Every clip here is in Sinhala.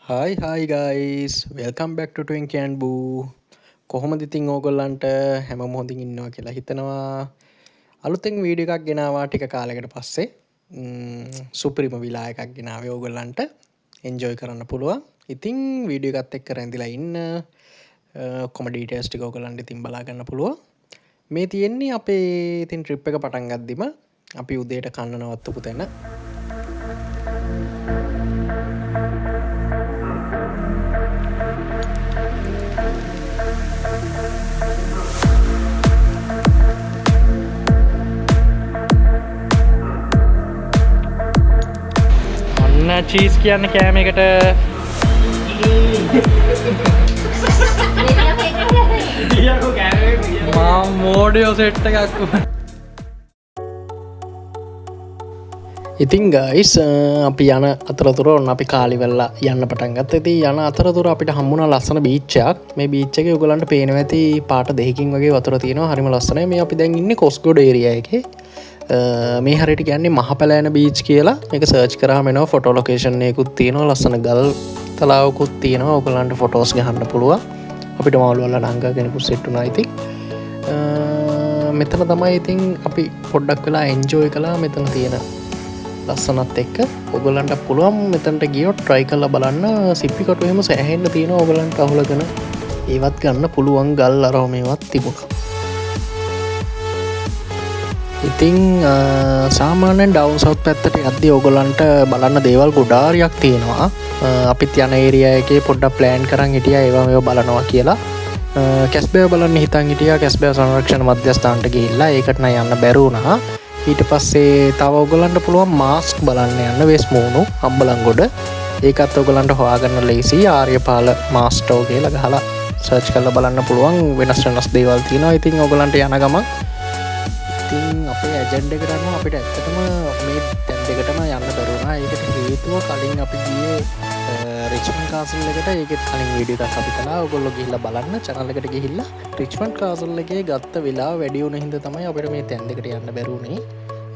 High guys welcome back to ටුවෙන් කෑන් බූ කොහොමද ඉතින් ඕගොල්ලන්ට හැම මොහොතින් ඉන්නවා කියලා හිතනවා අලුතෙන් වීඩියෝ එකක් ගෙනවා ටික කාලෙකට පස්සේ සුපිරිම විලා එකක් ගෙනාවේ ඕගොල්ලන්ට එන්ජොයි කරන්න පුළුවන් ඉතින් වීඩියෝ එකත් එක්ක රැඳිලා ඉන්න ඔක්කොම ඩීටේල්ස් ටික ඕගොල්ලන්ට ඉතින් බලා ගන්න පුළුවන් මේ තියෙන්නේ අපේ ඉතින් ට්‍රිප් එක පටන් ගද්දිම අපි උදේට කන්න නවත්තපු තැන චීස් කියන්න කෑම එකට මෝඩියෝ සෙට්ට එකක් ඉතින් ගයිස් අපි යන අතරතුර ඔන්න අපි කාලිවෙල්ලා යන්න පටන් ගත්තා. ඉතින් යන අතරතුර අපිට හම්බුණා ලස්සන බීච් එකක්. මේ බීච් එකේ ඔයගලන්ට පේනවා ඇති පාට දෙකකින් වගේ වතුර තියෙනවා. හරිම ලස්සනයි. මේ අපි දැන් ඉන්නේ කොස්ගොඩ ඒරියා එකේ. මේ හරියට කියන්නේ මහපැලෑන බීච් කියලා. මේක සර්ච් කරාම එනවා ෆොටෝ ලොකේෂන් එකකුත් තියෙනවා. ලස්සන ගල් තලාවකුත් තියෙනවා. ඔයගලන්ට ෆොටෝස් ගහන්න පුළුවන්. අපිට මාළු වල නංගා කෙනෙකුත් සෙට් වුණා ඉතින්. මෙතන තමයි ඉතින් අපි පොඩ්ඩක් වෙලා එන්ජොයි කළා මෙතන තියෙන ලස්සනත් එක්ක. ඔයගලන්ට පුළුවන් මෙතනට ගියොත් try කරලා බලන්න. සිප්පි කටු එහෙම සෑහෙන්න තියෙනවා. ඔයගලන්ට අහුලගෙන ඒවත් ගන්න පුළුවන් ගල් අරව මේවත් තිබුණා. ඉතින් සාමාන්‍යයෙන් ඩවුන් සවුත් පැත්තට යද්දී ඕගොල්ලන්ට බලන්න දේවල් ගොඩාරියක් තියෙනවා. අපිත් යන ඒරියා එකේ පොඩ්ඩක් ප්ලෑන් කරන් හිටියා ඒවා මේවා බලනවා කියලා. කැස්බෑ බලන්න හිතන් හිටියා. කැස්බෑ සංරක්ෂණ මධ්‍යස්ථානට ගිහිල්ලා ඒකට නම් යන්න බැරි වුණා. ඊට පස්සේ තව ඕගොල්ලන්ට පුළුවන් මාස්ක් බලන්න යන්න වෙස්මූණු අම්බලන්ගොඩ. ඒකත් ඕගොල්ලන්ට හොයාගන්න ලේසි. ආර්යපාල මාස්ටෝ කියලා ගහලා සර්ච් කරලා බලන්න පුළුවන්. වෙනස් වෙනස් දේවල් තියෙනවා. ඉතින් ඕගොල්ලන්ට යන ගමන් අපේ ඇජන්ඩ කරන්න අපිට ඇත්තටම මේ තැන් දෙකටම යන්න දරුණා. ඒකට හේතුව කලින් අපි ගියේ රිච්මන්ඩ් කාසල් එකට. ඒකෙත් කලින් වීඩියෝ එකක් අපි කළා. ඔයගොල්ලෝ ගිහිල්ලා බලන්න channel එකට ගිහිල්ලා. රිච්මන්ඩ් කාසල් එකේ ගත්ත වෙලාව වැඩි වුණ හින්දා තමයි අපිට මේ තැන් දෙකට යන්න බැරි වුණේ.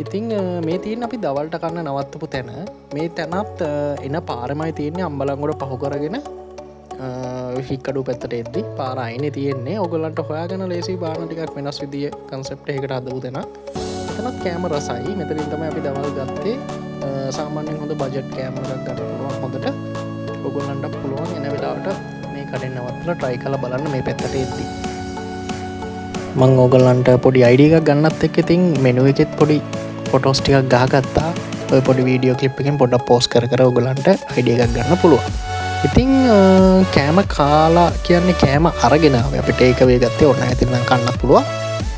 ඉතින් මේ තියෙන අපි දවල්ට කන්න නවත්තපු තැන මේ තැනත් එන පාරමයි තියෙන්නේ අම්බලන්ගොඩ පහු කරගෙන හික්කඩු පැත්තට එද්දි පාර අයිනේ තියෙන්නේ. ඔයගොල්ලන්ට හොයාගන්න ලේසි. බාන ටිකක් වෙනස් විදිය කන්සෙප්ට් එකකට හදපු තැන. එතනත් කැම රසයි. මෙතනින් තමයි අපි දවල් ගත්තේ. සාමාන්‍යයෙන් හොඳ බජට් කැම එකක් ගන්න පුළුවන් හොඳට. ඔයගොල්ලන්ට පුළුවන් එන වෙලාවට මේ කඩෙන් නවත්තලා try කරලා බලන්න මේ පැත්තට එද්දි. මම ඔයගොල්ලන්ට පොඩි අයිඩියා එකක් ගන්නත් එක්ක ඉතින් මෙනු එකෙත් පොඩි ෆොටෝස් ටිකක් ගහගත්තා. ඔය පොඩි වීඩියෝ ක්ලිප් එකෙන් පොඩ්ඩක් පෝස්ට් කර ඔයගොල්ලන්ට අයිඩියා එකක් ගන්න පුළුවන්. ඉතින් කෑම කාලා කියන්නේ කෑම අරගෙනාවේ අපිට ඒක වේ ගත්තේ ඕන නැතිනම් කන්න පුළුවන්.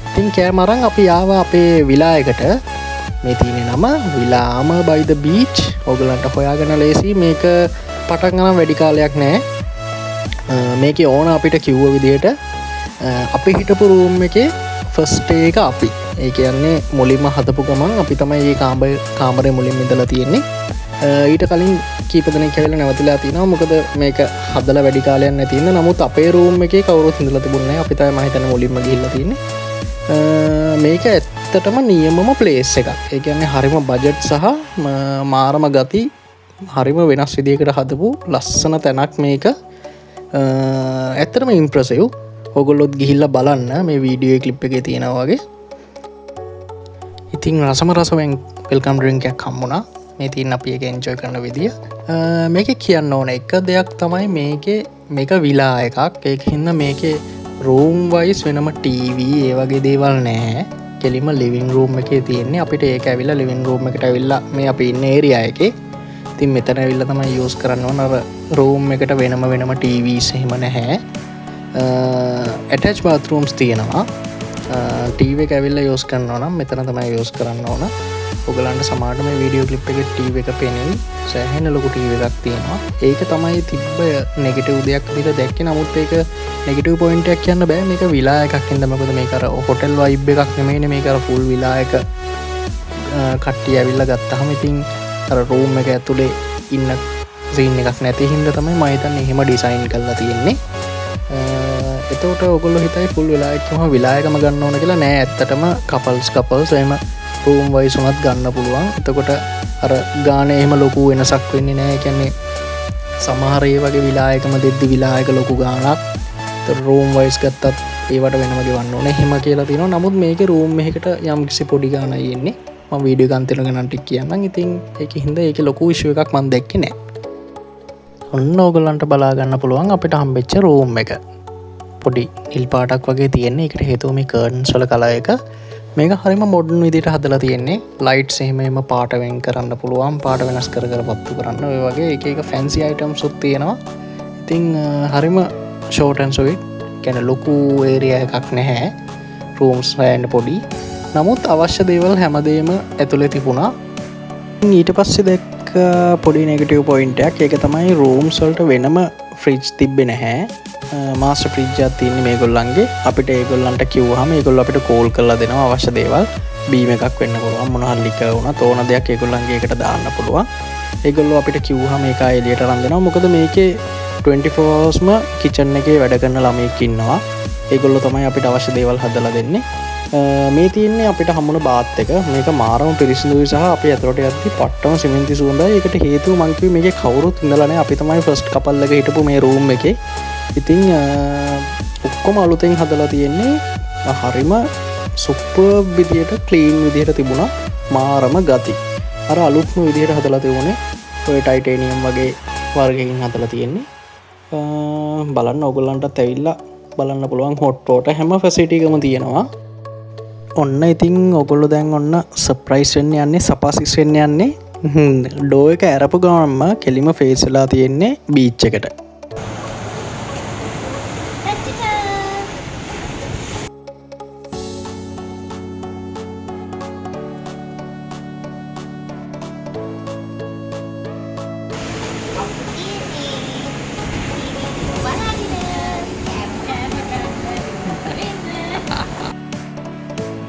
ඉතින් කෑම අරන් අපි ආවා අපේ විලා එකට. මේ තියෙන නම විලාම by the beach. ඔයගලන්ට හොයාගන්න ලේසි. මේක පටන් ගන්න වැඩි කාලයක් නෑ. මේකේ ඕන අපිට කිව්ව විදිහට අපි හිටපු රූම් එකේ ෆස්ට් ඩේ එක අපි. ඒ කියන්නේ මුලින්ම හදපු ගමන් අපි තමයි මේ කාමරේ මුලින්ම ඉඳලා තියෙන්නේ. ඊට කලින් කීප දෙනෙක් ඇවිල්ලා නැවතිලා තිනවා. මොකද මේක හදලා වැඩි කාලයක් නැති ඉන්න. නමුත් අපේ රූම් එකේ කවුරුත් ඉඳලා තිබුණේ නැහැ. අපි තමයි මම හිතන්නේ මුලින්ම ගිහිල්ලා තින්නේ. මේක ඇත්තටම නියමම ප්ලේස් එකක්. ඒ කියන්නේ හරිම බජට් සහ මාරම ගති හරිම වෙනස් විදියකට හදපු ලස්සන තැනක් මේක. ඇත්තටම ඉම්ප්‍රෙසිව්. ඔයගොල්ලොත් ගිහිල්ලා බලන්න මේ වීඩියෝ ක්ලිප් එකේ තියෙනවා වගේ. ඉතින් රසම වෙල්කම් ඩ්‍රින්ක් එකක් හම්බුණා. මේ තියන්න අපි එක එන්ජොයි කරන විදිිය. මේක කියන්න ඕන එක දෙයක් තමයි මේක විලා එකක්. ඒක හින්න මේක රූම් වයිස් වෙනම ටීව ඒ වගේ දේවල් නෑ. කෙලිම ලිවින් රූම් එක තියෙන්නේ. අපිට ඒක ඇවිල්ලා ලිවින් රූම් එකට ඇවිල්ලා මේ අපි ඉන්න ඒරියා එකේ. ඉතින් මෙතන ඇවිල්ලා තමයි යූස් කරන්න ඕන. අර රූම් එකට වෙනම ටීවීස් එහෙම නැහැ. ඇටච් බාත්රූම්ස් තියෙනවා. ටීව එක ඇවිල්ලා යූස් කරනවා නම් මෙතන තමයි යූස් කරන්න ඕන. ඔයගලන්ට සමහරට මේ වීඩියෝ ක්ලිප් එකේ ටීවී එක පේන්නේ සෑහෙන ලොකු ටීවී එකක් තියෙනවා. ඒක තමයි තිබ්බ නෙගටිව් දෙයක් විදිහට දැක්කේ. නමුත් ඒක නෙගටිව් පොයින්ට් එකක් කියන්න බෑ. මේක විලා එකක් නේද. මොකද මේක අර හොටෙල් වයිබ් එකක් නෙමෙයිනේ. මේක අර ෆුල් විලා එක කට්ටිය ඇවිල්ලා ගත්තාම ඉතින් අර රූම් එක ඇතුලේ ඉන්න සීන් එකක් නැති හින්දා තමයි මම හිතන්නේ එහෙම ඩිසයින් කරලා තියෙන්නේ. එතකොට ඔයගොල්ලෝ හිතයි ෆුල් විලා එකම විලා එකම ගන්න ඕන කියලා. නෑ, ඇත්තටම කපල්ස් එහෙම රූම් වයිස් උනත් ගන්න පුළුවන්. එතකොට අර ගානේ එහෙම ලොකු වෙනසක් වෙන්නේ නැහැ. කියන්නේ සමහර ඒ වගේ විලායකම දෙද්දි විලායක ලොකු ගාණක් රූම් වයිස් ගත්තත් ඒවට වෙනම ගෙවන්න ඕනේ එහෙම කියලා තියෙනවා. නමුත් මේකේ රූම් එකකට යම් කිසි පොඩි ගාණක් එන්නේ. මම වීඩියෝ එකක් අන්තිම ගණන් ටික කියන්නම්. ඉතින් ඒකේ හින්දා ඒකේ ලොකු ඉෂුව එකක් මම දැක්කේ නෑ. ඔන්න ඕගොල්ලන්ට බලා ගන්න පුළුවන් අපිට හම්බෙච්ච රූම් එක. පොඩි නිල් පාටක් වගේ තියෙන්නේ. ඒකට හේතුව මේ කර්ටන්ස් වල කලර් එක. මේක හරිම මොඩර්න් විදිහට හදලා තියෙන්නේ. ලයිට්ස් එහෙම පාට වෙන් කරන්න පුළුවන්. පාට වෙනස් කර කර පත්තු කරන්න. ඔය වගේ එක එක ෆැන්සි අයිටම්ස් උත් තියෙනවා. ඉතින් හරිම ෂෝට් ඇන්ඩ් ස්වීට්. කියන්නේ ලොකු ඒරියා එකක් නැහැ. රූම්ස් හොයන්න පොඩි. නමුත් අවශ්‍ය දේවල් හැමදේම ඇතුලේ තිබුණා. ඊට පස්සේ දැක්ක පොඩි නෙගටිව් පොයින්ට් එකක්. ඒක තමයි රූම්ස් වලට වෙනම ෆ්‍රිජ් තිබ්බේ නැහැ. මාස්ටර් ෆ්‍රිජ් එකක් තියෙන්නේ මේගොල්ලන්ගේ. අපිට ඒගොල්ලන්ට කිව්වහම ඒගොල්ලෝ අපිට කෝල් කරලා දෙනවා අවශ්‍ය දේවල්. බීම් එකක් වෙන්න පුළුවන්. මොනවා හරි ලික වුණත් ඕන දෙයක් ඒගොල්ලන්ගේ එකට දාන්න පුළුවන්. ඒගොල්ලෝ අපිට කිව්වහම ඒක එළියට අරන් දෙනවා. මොකද මේකේ 24 hours කිචන් එකේ වැඩ කරන ළමයෙක් ඉන්නවා. ඒගොල්ලෝ තමයි අපිට අවශ්‍ය දේවල් හදලා දෙන්නේ. මේ තියෙන්නේ අපිට හම්බුන බාත් එක. මේක මාරම පිරිසිදුයි සහ අපි ඇතුළට යද්දි පට්ටම සිමෙන්ති සුවඳයි. ඒකට හේතුව මං කිව්වේ මේකේ කවුරුත් ඉඳලා නැහැ. අපි තමයි ෆස්ට් කපල් එක හිටපු මේ රූම් එකේ. ඉතින් ඔක්කොම අලුතෙන් හදලා තියෙන්නේ. හරිම සුපර් විදියට ක්ලීන් විදියට තිබුණා. මාරම ගති. අර අලුත්ම විදියට හදලා තිබුණේ ඔය ටයිටේනියම් වගේ වර්ගකින් හදලා තියෙන්නේ. බලන්න ඕගොල්ලන්ටත් ඇවිල්ලා බලන්න පුළුවන්. හොට් වෝටර් හැම ෆැසිලිටි එකම තියෙනවා. ඔන්න ඉතින් ඔගොල්ලෝ දැන් ඔන්න සර්ප්‍රයිස් වෙන්න යන්නේ, සපාසිස් වෙන්න යන්නේ. ඩෝ එක ඇරපු ගමන්ම කෙලිම ෆේස් වෙලා තියෙන්නේ බීච් එකට.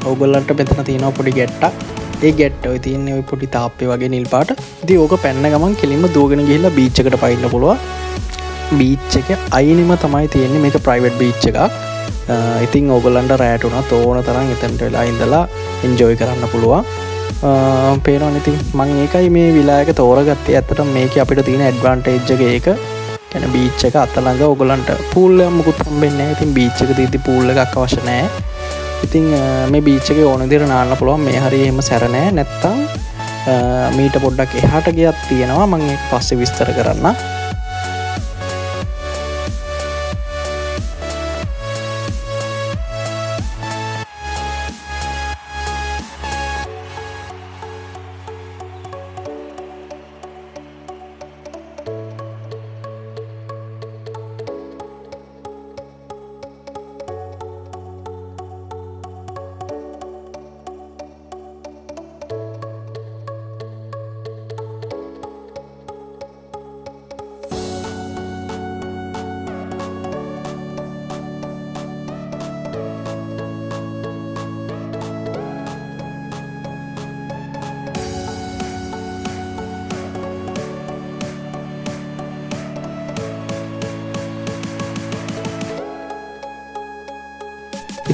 ඔයගොල්ලන්ට මෙතන තියෙනවා පොඩි ගැට්ටක්. ඒ ගැට්ට ඔය තියෙන්නේ ඔය පොඩි තාප්පේ වගේ නිල් පාට. ඉතින් ඕක පැන්න ගමන් කෙලින්ම දුවගෙන ගිහිල්ලා බීච් එකට පයින්න පුළුවන්. බීච් එකේ අයිනෙම තමයි තියෙන්නේ. මේක ප්‍රයිවට් බීච් එකක්. ඉතින් ඕගොල්ලන්ට රැට උනත් ඕන තරම් එතනට වෙලා ඉඳලා එන්ජොයි කරන්න පුළුවන්. පේනවනේ ඉතින් මම ඒකයි මේ විලායක තෝරගත්තේ. ඇත්තටම මේකේ අපිට තියෙන ඇඩ්වාන්ටේජ් එක ඒක. කියන්නේ බීච් එක අත ළඟ ඕගොල්ලන්ට පූල් එකක් මුකුත් හම්බෙන්නේ නැහැ. ඉතින් බීච් එක තියෙද්දි පූල් එකක් අවශ්‍ය නැහැ. ඉතින් මේ බීච් එකේ ඕන විදිහට නාන්න පුළුවන්. මේ හරිය එහෙම සැර නැහැ. නැත්තම් මීට පොඩ්ඩක් එහාට ගියක් තියෙනවා. මම ඒක පස්සේ විස්තර කරන්නම්.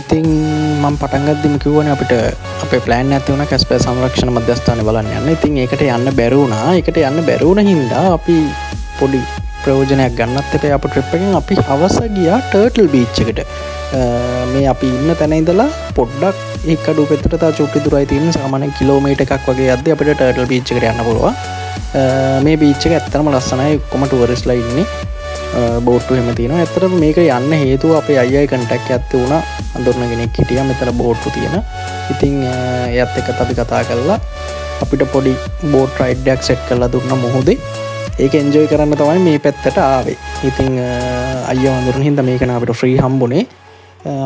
ඉතින් මම පටන් ගද්දිම කිව්වනේ අපිට අපේ ප්ලෑන් එකක් තියුණා කැස්පර් සංරක්ෂණ මධ්‍යස්ථානේ බලන්න යන්න. ඉතින් ඒකට යන්න බැරි වුණා. ඒකට යන්න බැරි වුණ හින්දා අපි පොඩි ප්‍රයෝජනයක් ගන්නත් එපා. අපේ ට්‍රිප් එකෙන් අපි හවස ගියා ටර්ටල් බීච් එකට. මේ අපි ඉන්න තැන ඉඳලා පොඩ්ඩක් ඒ කඩුව පැත්තට තා චුට්ටි දුරයි තියෙන සාමාන්‍යයෙන් කිලෝමීටර් එකක් වගේ යද්දි අපිට ටර්ටල් බීච් එකට යන්න පුළුවන්. මේ බීච් එක ඇත්තටම ලස්සනයි. ඔක්කොම ටුවරිස්ට්ලා ඉන්නේ. බෝට්ටු එහෙම තියෙනවා. ඇත්තටම මේක යන්න හේතුව අපේ අයියාගේ කන්ටැක්ට් එකක් තිබුණා. අඳුරන කෙනෙක් හිටියා මෙතන බෝට්ටු තියෙන. ඉතින් එයාත් එක්කත් අපි කතා කළා. අපිට පොඩි බෝට් රයිඩ් එකක් සෙට් කරලා දුන්නා මොහොතේ. ඒක එන්ජොයි කරන්න තමයි මේ පැත්තට ආවේ. ඉතින් අයියා අඳුරන හින්දා මේක නා අපිට ෆ්‍රී හම්බුනේ.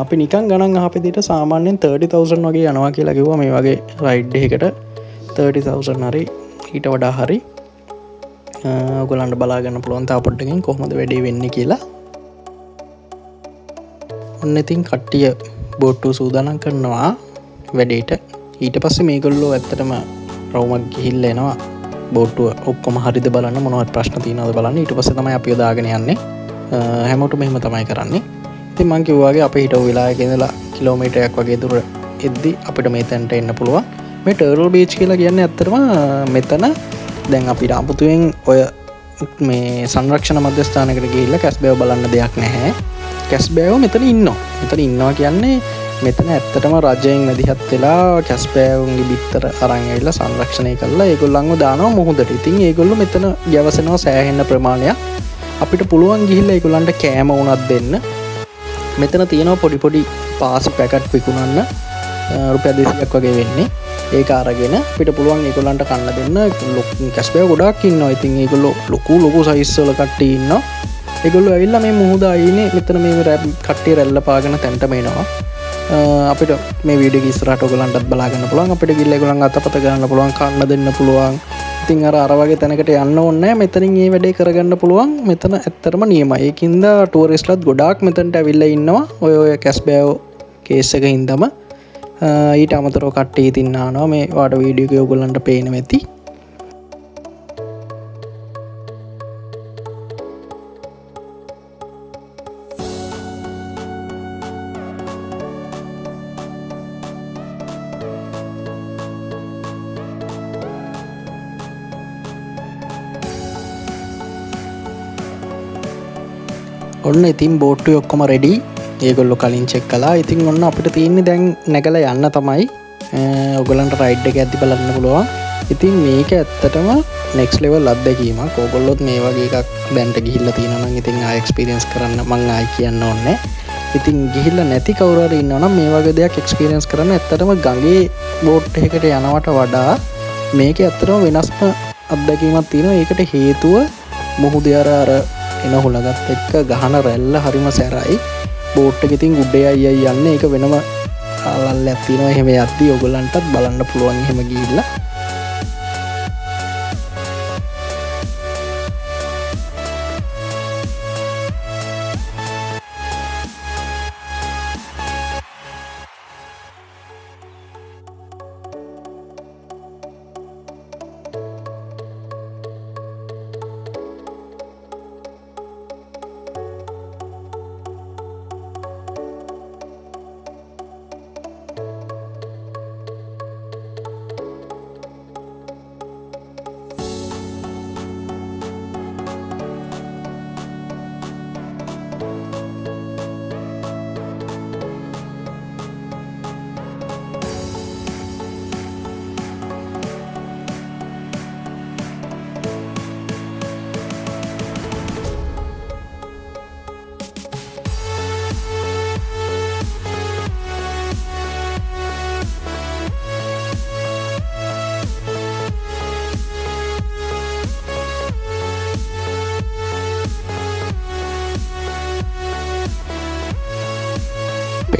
අපි නිකන් ගණන් අහපෙදිට සාමාන්‍යයෙන් 30000 වගේ යනවා කියලා කිව්වා මේ වගේ රයිඩ් එකකට. 30000 හරි ඊට වඩා හරි ඔයගොල්ලන්ට බලා ගන්න පුළුවන් තා පොඩ්ඩකින් කොහොමද වැඩේ වෙන්නේ කියලා. ඔන්න ඉතින් කට්ටිය බෝට්ටුව සූදානම් කරනවා වැඩේට. ඊට පස්සේ මේගොල්ලෝ ඇත්තටම රවුමක් ගිහිල්ලා එනවා. බෝට්ටුව ඔක්කොම හරිද බලන්න, මොනවද ප්‍රශ්න තියෙනවද බලන්න. ඊට පස්සේ තමයි අපි දාගෙන යන්නේ. හැමෝටම එහෙම තමයි කරන්නේ. ඉතින් මං කිව්වාගේ අපි හිටව වෙලාවක ඉඳලා කිලෝමීටරයක් වගේ දුර එද්දි අපිට මේ තැනට එන්න පුළුවන්. මේ ටර්ටල් බීච් කියලා කියන්නේ ඇත්තටම මෙතන දැන් අපි රාම්පුතුවෙන් ඔය මේ සංරක්ෂණ මධ්‍යස්ථානකට ගිහිල්ලා කැස්බෑව බලන්න දෙයක් නැහැ. කැස්බෑව මෙතන ඉන්නවා කියන්නේ මෙතන ඇත්තටම රජයෙන් මැදිහත් වෙලා කැස්බෑවුන්ගේ බිත්තර අරන් ඇවිල්ලා සංරක්ෂණය කරලා ඒගොල්ලන්ව දානවා මුහුදට. ඉතින් ඒගොල්ලෝ මෙතන යවසනවා සෑහෙන ප්‍රමාණයක්. අපිට පුළුවන් ගිහිල්ලා ඒගොල්ලන්ට කෑම උනක් දෙන්න. මෙතන තියෙනවා පොඩි පාසි පැකට් විකුණන්න රුපියල් 200ක් වගේ වෙන්නේ. ඒක අරගෙන අපිට පුළුවන් ඒගොල්ලන්ට කන්න දෙන්න. කැස්බෑව ගොඩාක් ඉන්නවා. ඉතින් ඒගොල්ලෝ ලොකු සයිස් වල කට්ටිය ඉන්නවා. ඒගොල්ලෝ ඇවිල්ලා මේ මුහුද අයිනේ මෙතන මේ කට්ටිය රැල්ල පාගෙන තැන්ටම එනවා. අපිට මේ වීඩියෝ එක ඉස්සරහට ඔයගලන්ටත් බලා ගන්න පුළුවන්. අපිට ගිහලා ඒගොල්ලන් අතපත ගන්න පුළුවන්, කන්න දෙන්න පුළුවන්. ඉතින් අර වගේ තැනකට යන්න ඕනේ නැහැ. මෙතනින් මේ වැඩේ කරගන්න පුළුවන්. මෙතන ඇත්තටම නියමයි. ඒකින්ද ටුවරිස්ට්ලාත් ගොඩාක් මෙතනට ඇවිල්ලා ඉන්නවා. ඔය කැස්බෑව කේස් එක හින්දාම ඊට අමතරව කට්ටිය ඉතින් ආනවා. මේ වාට වීඩියෝ එක ඔයගලන්ට පේන වෙති. ඔන්න ඉතින් බෝට්ටුවේ ඔක්කොම රෙඩි. ඒගොල්ලෝ කලින් චෙක් කළා. ඉතින් ඔන්න අපිට තියෙන්නේ දැන් නැගලා යන්න තමයි. ඔයගලන්ට රයිඩ් එක යද්දි බලන්න පුළුවන්. ඉතින් මේක ඇත්තටම නෙක්ස්ට් ලෙවල් අත්දැකීමක්. ඕගොල්ලොත් මේ වගේ එකක් දැන්ට ගිහිල්ලා තියෙනවා නම් ඉතින් ආයෙ එක්ස්පීරියන්ස් කරන්න මං ආයෙ කියන්න ඕනේ. ඉතින් ගිහිල්ලා නැති කවුරු හරි ඉන්නවා නම් මේ වගේ දෙයක් එක්ස්පීරියන්ස් කරන්න ඇත්තටම ගඟේ බෝට් එකකට යනවට වඩා මේක ඇත්තටම වෙනස්ම අත්දැකීමක් තියෙනවා. ඒකට හේතුව මුහුදේ අර එන හුලගත් එක්ක ගහන රැල්ල හරිම සැරයි. බෝට් එක ඉතින් උඩේ අයියයි යන්නේ. ඒක වෙනම ආලල්ලක් තියෙනවා. එහෙම යද්දි ඔයගලන්ටත් බලන්න පුළුවන් එහෙම ගිහිල්ලා.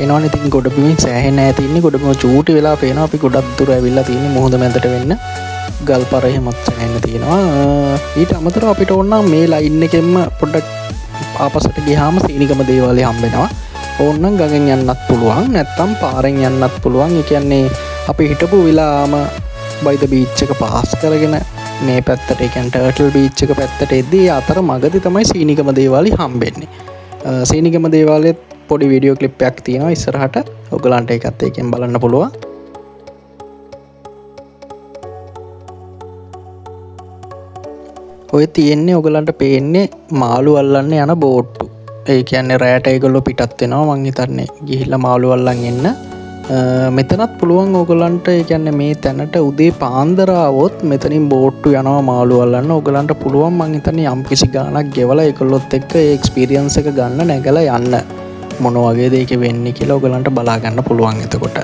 පේනවනේ ඉතින් ගොඩබිමින් සෑහෙන ඈත ඉන්නේ. ගොඩබිම චූටි වෙලා පේනවා. අපි ගොඩක් දුර ඇවිල්ලා තියෙන්නේ මුහුද මැදට වෙන්න. ගල්පර එහෙමත් සෑහෙන තියෙනවා. ඊට අමතරව අපිට ඕන නම් මේ ලයින් එකෙන්ම පොඩ්ඩක් ආපස්සට ගියාම සීනිගම දේවාලය හම්බෙනවා. ඕනනම් ගඟෙන් යන්නත් පුළුවන්. නැත්නම් පාරෙන් යන්නත් පුළුවන්. ඒ කියන්නේ අපි හිටපු විලාම by the beach එක පාස් කරගෙන මේ පැත්තට ඒ කියන්නේ ටර්ටල් බීච් එක පැත්තට එද්දී අතර මගදී තමයි සීනිගම දේවාලය හම්බෙන්නේ. සීනිගම දේවාලයේ පොඩි වීඩියෝ ක්ලිප් එකක් තියෙනවා ඉස්සරහට. ඔයගලන්ට ඒකත් එකෙන් බලන්න පුළුවන්. ඔය තියෙන්නේ ඔයගලන්ට පේන්නේ මාළු අල්ලන්න යන බෝට්ටු. ඒ කියන්නේ රැයට ඒගොල්ලෝ පිටත් වෙනවා. මං හිතන්නේ ගිහිල්ලා මාළු අල්ලන් එන්න. මෙතනත් පුළුවන් ඔයගලන්ට ඒ කියන්නේ මේ තැනට උදේ පාන්දර ආවොත් මෙතනින් බෝට්ටු යනවා මාළු අල්ලන්න. ඔයගලන්ට පුළුවන් මං හිතන්නේ යම්කිසි ගාණක් ගෙවලා ඒගොල්ලොත් එක්ක ඒ එක්ස්පීරියන්ස් එක ගන්න නැගලා යන්න. මොන වගේද ඒක වෙන්නේ කියලා ඔයගලන්ට බලා ගන්න පුළුවන් එතකොට.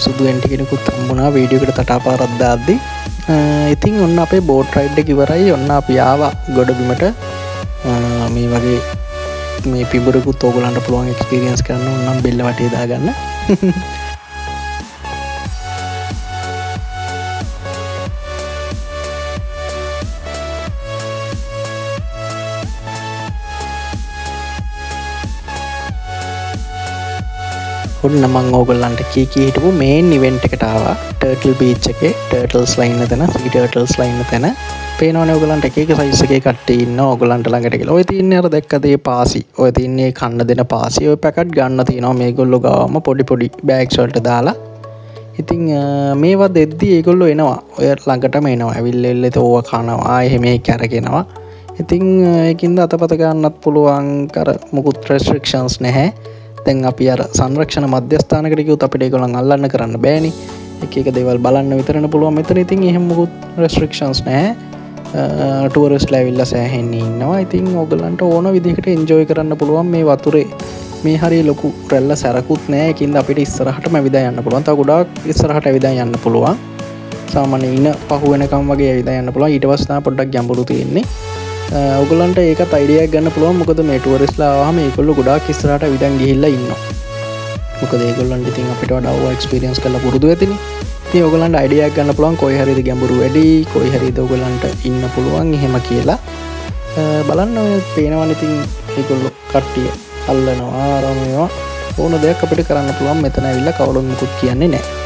සුදු ඇන්ටි කෙනෙකුත් හම්බුණා වීඩියෝ එකට තටාපාරක් දාද්දි. ඉතින් ඔන්න අපේ බෝට් රයිඩ් එක ඉවරයි. ඔන්න අපි ආවා ගොඩබිමට. මේ වගේ මේ පිඹුරකුත් ඔයගලන්ට පුළුවන් එක්ස්පීරියන්ස් කරන්න ඕන නම් බෙල්ල වටේ දාගන්න. ඔන්න මං ඕගොල්ලන්ට කී හිටපු මේන් ඉවෙන්ට් එකට ආවා. ටර්ටල් බීච් එකේ ටර්ටල්ස්ලා ඉන්න තැන, සී ටර්ටල්ස්ලා ඉන්න තැන. පේනවනේ ඔයගොල්ලන්ට එක එක සයිස් එකේ කට්ටිය ඉන්නවා ඔයගොල්ලන්ට ළඟට කියලා. ඔය තියන්නේ අර දැක්කද මේ පාසි. ඔය තියන්නේ කන්න දෙන පාසි. ඔය පැකට් ගන්න තියෙනවා මේගොල්ලෝ ගාවම පොඩි බෑග්ස් වලට දාලා. ඉතින් මේවා දෙද්දි ඒගොල්ලෝ එනවා. ඔය ළඟටම එනවා. ඇවිල්ලා ඕවා කනවා. එහෙම කැරගෙනවා. ඉතින් ඒකින්ද අතපත ගන්නත් පුළුවන්. අර මුකුත් රෙස්ට්‍රික්ෂන්ස් නැහැ. දැන් අපි අර සංරක්ෂණ මධ්‍යස්ථානකට ගියොත් අපිට ඒගොල්ලන් අල්ලන්න කරන්න බෑනේ. එක දේවල් බලන්න විතරනේ පුළුවන්. මෙතන ඉතින් එහෙම මුකුත් රෙස්ට්‍රික්ෂන්ස් නැහැ. ටුවරිස්ට්ලා ඇවිල්ලා සෑහෙන්න ඉන්නවා. ඉතින් ඕගොල්ලන්ට ඕන විදිහකට එන්ජොයි කරන්න පුළුවන් මේ වතුරේ. මේ හරිය ලොකු රැල්ල සැරකුත් නැහැ. ඒකින්ද අපිට ඉස්සරහටම ඇවිදා යන්න පුළුවන්. තව ගොඩාක් ඉස්සරහට ඇවිදා යන්න පුළුවන්. සාමාන්‍ය ඉන පහු වෙනකම් වගේ ඇවිදා යන්න පුළුවන්. ඊට පස්සේ තමයි පොඩ්ඩක් ගැඹුරු තියෙන්නේ. ඔයගොල්ලන්ට ඒකත් අයිඩියා ගන්න පුළුවන්. මොකද මේ ටුවරිස්ට්ලා ආවම ඒගොල්ලෝ ගොඩාක් ඉස්සරහට ඇවිදන් ගිහිල්ලා ඉන්නවා. මොකද ඒගොල්ලන්ට ඉතින් අපිට වඩා ඕවා එක්ස්පීරියන්ස් කරලා පුරුදු වෙතිනේ. ඉතින් ඔයගොල්ලන්ට අයිඩියා ගන්න පුළුවන් කොයි හරියද ගැඹුරු වැඩි, කොයි හරියද ඔයගොල්ලන්ට ඉන්න පුළුවන් එහෙම කියලා. බලන්න ඔය පේනවනේ ඉතින් ඒගොල්ලෝ කට්ටිය අල්ලනවා ආරමේවා ඕන දෙයක් අපිට කරන්න පුළුවන්. මෙතන ඇවිල්ලා කවුරුත් මුකුත් කියන්නේ නැහැ.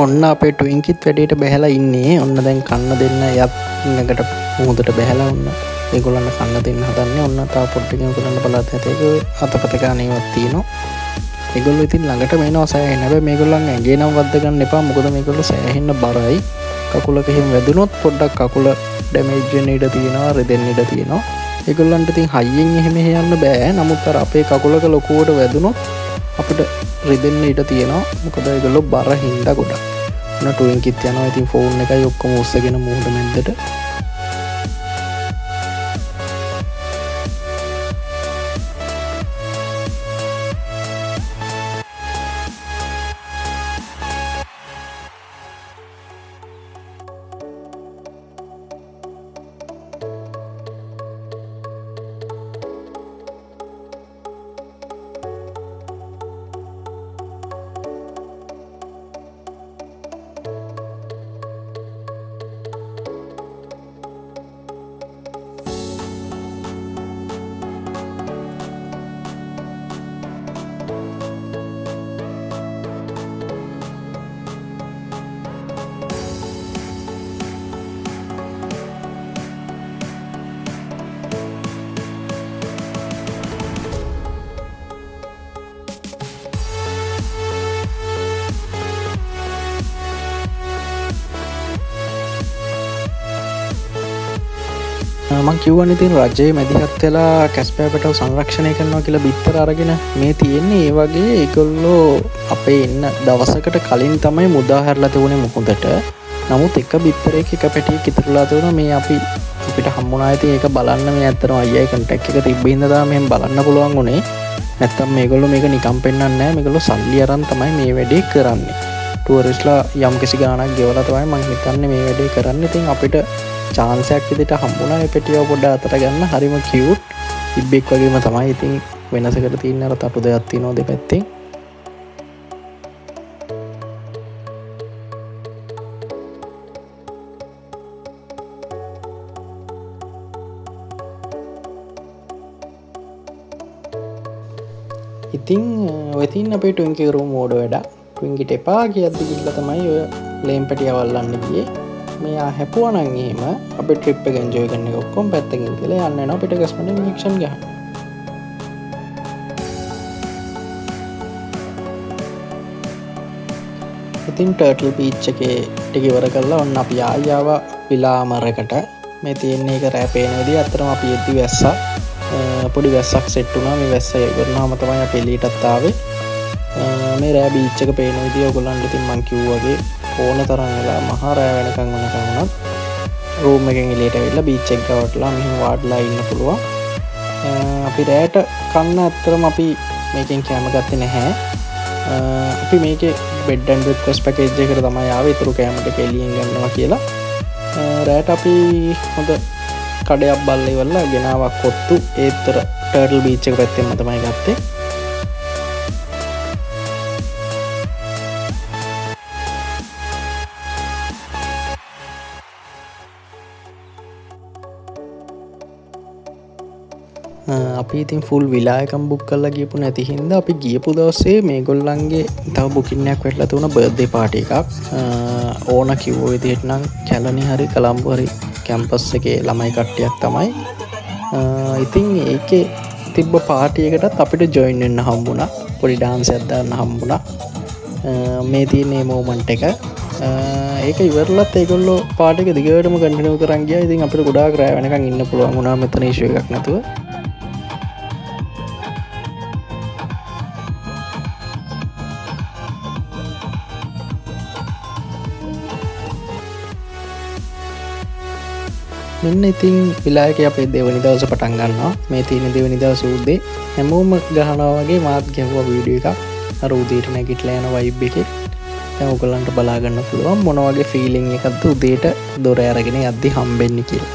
ඔන්න අපේ ට්වින්කිත් වැඩේට බැහැලා ඉන්නේ. ඔන්න දැන් කන්න දෙන්න යත් ඉන්නකට මුහුදට බැහැලා ඔන්න ඒගොල්ලන්ට කන්න දෙන්න හදන්නේ. ඔන්න තා පොඩ්ඩකින් ඔයගොල්ලන්ට බලත් ඇතේ ඒක අතපත ගානේවත් තියෙනවා. ඒගොල්ලෝ ඉතින් ළඟට මේනවා සෑහෙන. හැබැයි මේගොල්ලන් ඇඟේ නම් වද්ද ගන්න එපා. මොකද මේගොල්ලෝ සෑහෙන බරයි. කකුලක හිම වැදුනොත් පොඩ්ඩක් කකුල ඩැමේජ් වෙන්න ඉඩ තියෙනවා, රිදෙන්න ඉඩ තියෙනවා. ඒගොල්ලන්ට ඉතින් හයියෙන් එහෙම යන්න බෑ. නමුත් අර අපේ කකුලක ලොකුවට වැදුනොත් අපිට රිදෙන්න ඉඩ තියෙනවා. මොකද ඒගොල්ලෝ බර හින්දා ගොඩක්. ඔන්න ට්වින්කිත් යනවා. ඉතින් ෆෝන් එකයි ඔක්කොම උස්සගෙන මුහුද මැද්දට. මං කිව්වනේ ඉතින් රජයේ මැදිහත් වෙලා කැස්පෑපටව සංරක්ෂණය කරනවා කියලා බිත්තර අරගෙන මේ තියෙන්නේ. ඒ වගේ ඒගොල්ලෝ අපේ එන්න දවසකට කලින් තමයි මුදා හැරලා තිබුණේ මුහුදට. නමුත් එක බිත්තරයක එක පැටියක් ඉතුරුලා තිබුණා. මේ අපිට හම්බුණා. ඉතින් ඒක බලන්න මේ ඇත්තටම අයියා කන්ටැක්ට් එක තිබ්බ හින්දා තමයි මෙහෙම බලන්න පුළුවන් උනේ. නැත්තම් මේගොල්ලෝ මේක නිකම් පෙන්නන්නේ නැහැ. මේගොල්ලෝ සල්ලි අරන් තමයි මේ වැඩේ කරන්නේ. ටුවරිස්ට්ලා යම් කිසි ගාණක් ගෙවලා තමයි මං හිතන්නේ මේ වැඩේ කරන්නේ. ඉතින් අපිට චාන්සයක් විදිහට හම්බුණා මේ පෙට්ටියව පොඩ්ඩක් අතට ගන්න. හරිම කියුට් ඉබ්බෙක් වගේම තමයි. ඉතින් වෙනසකට තියෙන අර තටු දෙකක් තියෙනවා දෙපැත්තෙන්. ඉතින් ඔය තියෙන අපේ ට්වින්කි රූම් මෝඩ වැඩ. ට්වින්කිට එපා කියද්දි ගිහලා තමයි ඔය ලේම් පෙට්ටිය වල්ලන්න ගියේ. මෙයා හැපුවා නම් එහෙම අපේ ට්‍රිප් එක එන්ජොයි කරන එක ඔක්කොම පැත්තකින් තියලා යන්න වෙනවා පිට ගස්මඩ ඉන්ජෙක්ෂන් ගහන්න. ඉතින් ටර්ටල් බීච් එකේ ටික ඉවර කරලා ඔන්න අපි ආව විලාමරකට. මේ තියෙන්නේ ඒක රෑ පේන විදිහ. අතරම අපි එද්දි වැස්සා පොඩි වැස්සක් සෙට් වුණා. මේ වැස්ස ඉවරනාම තමයි අපි එළියටත් ආවේ. මේ රෑ බීච් එක පේන විදිහ ඔයගොල්ලන්ට ඉතින් මං කිව්වා වගේ ඕන තරම් වෙලා මහා රෑ වෙනකන් වුණත් රූම් එකෙන් එළියට ඇවිල්ලා බීච් එක ගාවටලා මෙහෙම වාඩිලා ඉන්න පුළුවන්. අපි රෑට කන්න ඇත්තටම අපි මේකෙන් කෑම ගත්තේ නැහැ. අපි මේකේ බෙඩ් ඇන්ඩ් බ්‍රෙක්ෆාස්ට් පැකේජ් එකට තමයි ආවේ. ඊටු කෑම ටික එළියෙන් ගන්නවා කියලා. රෑට අපි හොඳ කඩයක් බල්ල ඉවරලා ගෙනාවා කොත්තු. ඒතර ටර්ටල් බීච් එක පැත්තෙන්ම තමයි ගත්තේ. අපි ඉතින් ෆුල් විලා එකම බුක් කරලා ගියපු නැති හින්දා අපි ගියපු දවසේ මේගොල්ලන්ගේ තව බුකින් එකක් වෙట్లా තුන බර්ත්ඩේ පාටි එකක්. ඕන කිව්ව විදිහට නම් කැලණි හරි කොළඹ හරි කැම්පස් එකේ ළමයි කට්ටියක් තමයි. ඉතින් ඒකේ තිබ්බ පාටි එකටත් අපිට ජොයින් වෙන්න හම්බුණා. පොඩි ඩාන්ස් එකක් දාන්න හම්බුණා. මේ තියෙන මේ මොමන්ට් එක. ඒක ඉවරලත් ඒගොල්ලෝ පාටි එක දිගටම කන්ටිනියු කරන් ගියා. ඉතින් අපිට ගොඩාක් රෑ වෙනකන් ඉන්න පුළුවන් වුණා මෙතන ඉෂුව එකක් නැතුව. මෙන්න ඉතින් විලායක අපේ දෙවනි දවස පටන් ගන්නවා. මේ තියෙන දෙවනි දවසේ උදේ හැමෝම ගහනවා වගේ මාත් ගැහුවා වීඩියෝ එකක්. අර උදේට නැගිටලා යන වයිබ් එකේ. දැන් ඔයගලන්ට බලා ගන්න පුළුවන් මොන වගේ ෆීලිං එකක්ද උදේට දොර අරගෙන යද්දි හම්බෙන්නේ කියලා.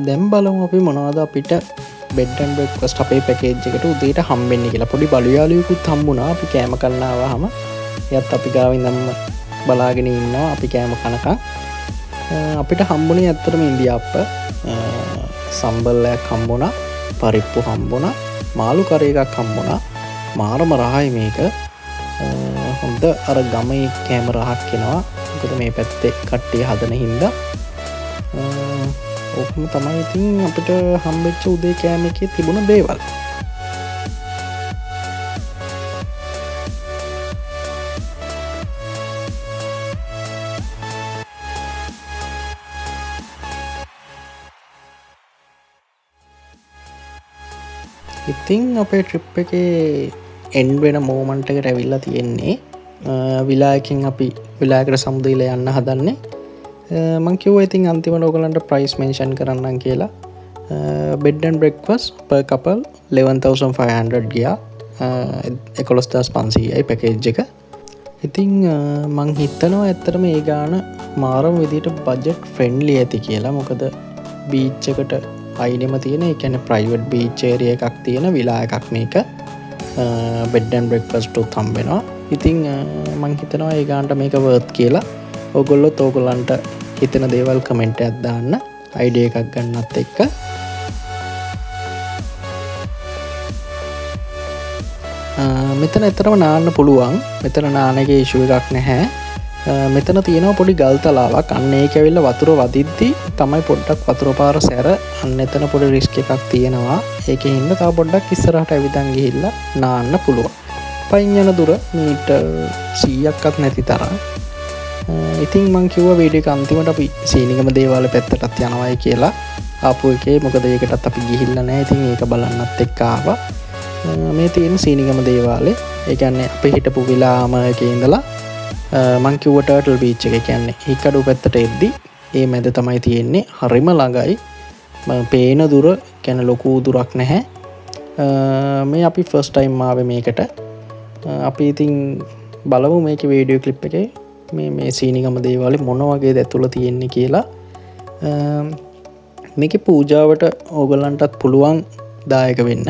දැන් බලමු අපි මොනවද අපිට බෙඩ් ඇන්ඩ් බ්‍රෙක්ෆාස්ට් අපේ පැකේජ් එකට උදේට හම්බෙන්නේ කියලා. පොඩි බලු යාළුවෙකුත් හම්බුණා. අපි කෑම කන්න ආවහම එයත් අපි ගාව ඉඳන්ම බලාගෙන ඉන්නවා අපි කෑම කනකම්. අපිට හම්බුනේ ඇත්තටම ඉන්දියාප්ප සම්බල්ලයක් හම්බුණා, පරිප්පු හම්බුණා, මාළු කරේ එකක් හම්බුණා. මාරම රහයි මේක. හොඳ අර ගමේ කෑම රහක් එනවා. මොකද මේ පැත්තේ කට්ටිය හදන හින්දා. ඕකම තමයි ඉතින් අපිට හම්බෙච්ච උදේ කෑම එකේ තිබුණ දේවල්. ඉතින් අපේ ට්‍රිප් එකේ එන්ඩ් වෙන මෝමන්ට් එකට ඇවිල්ලා තියෙන්නේ. විලායකින් අපි විලායකට සමුදේලා යන්න හදන්නේ. මං කිව්වා ඉතින් අන්තිමට ඔයගලන්ට ප්‍රයිස් මෙන්ෂන් කරන්නම් කියලා. Bed and breakfast per couple 11500 ගියා. 11500යි පැකේජ් එක. ඉතින් මං හිතනවා ඇත්තටම ඒ ගාන මාරම විදිහට බජට් ෆ්‍රෙන්ඩ්ලි ඇති කියලා. මොකද බීච් එකට අයිනෙම තියෙන, ඒ කියන්නේ ප්‍රයිවට් බීච් ඒරියා එකක් තියෙන විලා එකක් මේක. බෙඩ් ඇන්ඩ් බ්‍රෙක්ෆාස්ට් උත් හම්බෙනවා. ඉතින් මං හිතනවා ඒ ගානට මේක වර්ත් කියලා. ඔයගොල්ලොත් ඕගොල්ලන්ට හිතෙන දේවල් කමෙන්ට් එකක් දාන්න, අයිඩියා එකක් ගන්නත් එක්ක. මෙතන ඇත්තටම නාන්න පුළුවන්. මෙතන නාන එකේ ඉෂුව එකක් නැහැ. මෙතන තියෙනවා පොඩි ගල් තලාවක්. අන්න ඒක ඇවිල්ලා වතුර වදිද්දි තමයි පොඩ්ඩක් වතුර පාර සැර. අන්න එතන පොඩි රිස්ක් එකක් තියෙනවා. ඒකෙන් ඉන්න තව පොඩ්ඩක් ඉස්සරහට ඇවිදන් ගිහිල්ලා නාන්න පුළුවන්. පයින් යන දුර මීටර් 100ක්වත් නැති තරම්. ඉතින් මං කිව්වා වීඩියෝ එක අන්තිමට අපි සීනිගම දේවාල පැත්තටත් යනවායි කියලා. ආපු එකේ මොකද ඒකටත් අපි ගිහිල්ලා නැහැ. ඉතින් ඒක බලන්නත් එක්ක ආවා. මේ තියෙන සීනිගම දේවාලේ, ඒ කියන්නේ අපි හිටපු විලාම එකේ ඉඳලා මං කිව්ව ටර්ටල් බීච් එක, කියන්නේ හික්කඩුව පැත්තට එද්දි ඒ මැද තමයි තියෙන්නේ. හරිම ළඟයි. පේන දුර කියන්නේ ලොකු දුරක් නැහැ. මේ අපි ෆස්ට් ටයිම් ආවේ මේකට. අපි ඉතින් බලමු මේකේ වීඩියෝ ක්ලිප් එකේ මේ සීනිගම දේවාලේ මොන වගේද ඇතුළ තියෙන්නේ කියලා. මේකේ පූජාවට ඕගොල්ලන්ටත් පුළුවන් දායක වෙන්න.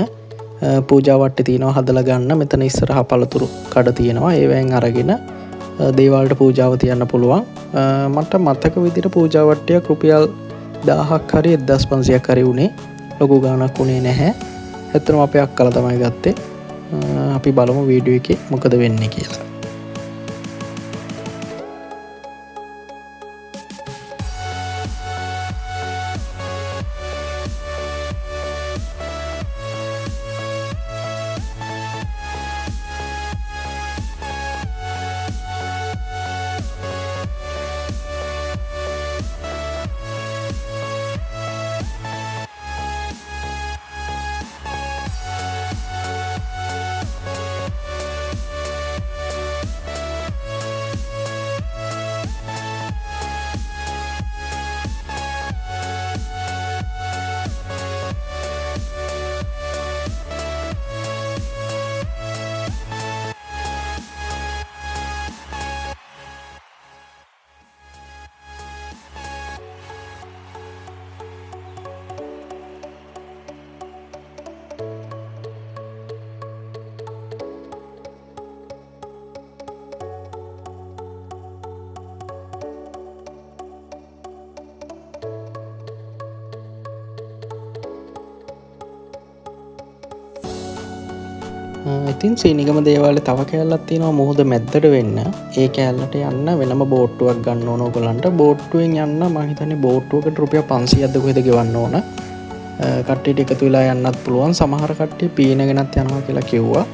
පූජාවට්ටේ තියෙනවා හදලා ගන්න. මෙතන ඉස්සරහා පළතුරු කඩ තියෙනවා. ඒවෙන් අරගෙන දේවාලට පූජාව තියන්න පුළුවන්. මට මතක විදිහට පූජාවට්ටියක් රුපියල් 1000ක් හරි 1500ක් හරි උනේ. ලොකු ගාණක් උනේ නැහැ. ඇත්තටම අපේ අක්කලා තමයි ගත්තේ. අපි බලමු වීඩියෝ එකේ මොකද වෙන්නේ කියලා. ඉතින් සීනිගම දේවාලේ තව කෑල්ලක් තියෙනවා මුහුද මැද්දට වෙන්න. ඒ කෑල්ලට යන්න වෙනම බෝට්ටුවක් ගන්න ඕන ඕගොල්ලන්ට. බෝට්ටුවෙන් යන්න මම හිතන්නේ බෝට්ටුවකට රුපියල් 500ක්ද කොහෙද ගෙවන්න ඕන. කට්ටියට එකතු වෙලා යන්නත් පුළුවන්. සමහර කට්ටිය පීනගෙනත් යනවා කියලා කිව්වා.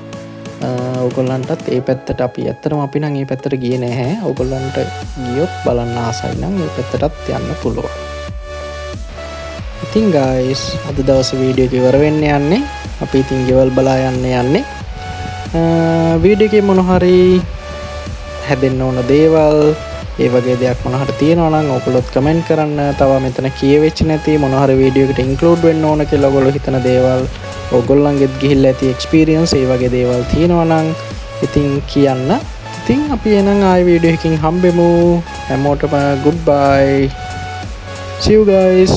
ඕගොල්ලන්ටත් ඒ පැත්තට අපි ඇත්තටම අපි නම් ඒ පැත්තට ගියේ නැහැ. ඕගොල්ලන්ට ගියොත් බලන්න ආසයි නම් ඒ පැත්තටත් යන්න පුළුවන්. ඉතින් guys අද දවසේ වීඩියෝ එක ඉවර වෙන්න යන්නේ. අපි ඉතින් ගෙවල් බලා යන්නේ. වීඩියෝ එකේ මොන හරි හැදෙන්න ඕන දේවල් ඒ වගේ දෙයක් මොන හරි තියෙනවා නම් ඔයගොල්ලොත් කමෙන්ට් කරන්න. තව මෙතන කියවෙච්ච නැති මොන හරි වීඩියෝ එකට ඉන්ක්ලූඩ් වෙන්න ඕන කියලා ඔයගොල්ලෝ හිතන දේවල් ඔයගොල්ලන්ගෙත් ගිහිල්ලා ඇති එක්ස්පීරියන්ස් ඒ වගේ දේවල් තියෙනවා නම් ඉතින් කියන්න. ඉතින් අපි එහෙනම් ආයෙ වීඩියෝ එකකින් හම්බෙමු. හැමෝටම goodbye. See you guys.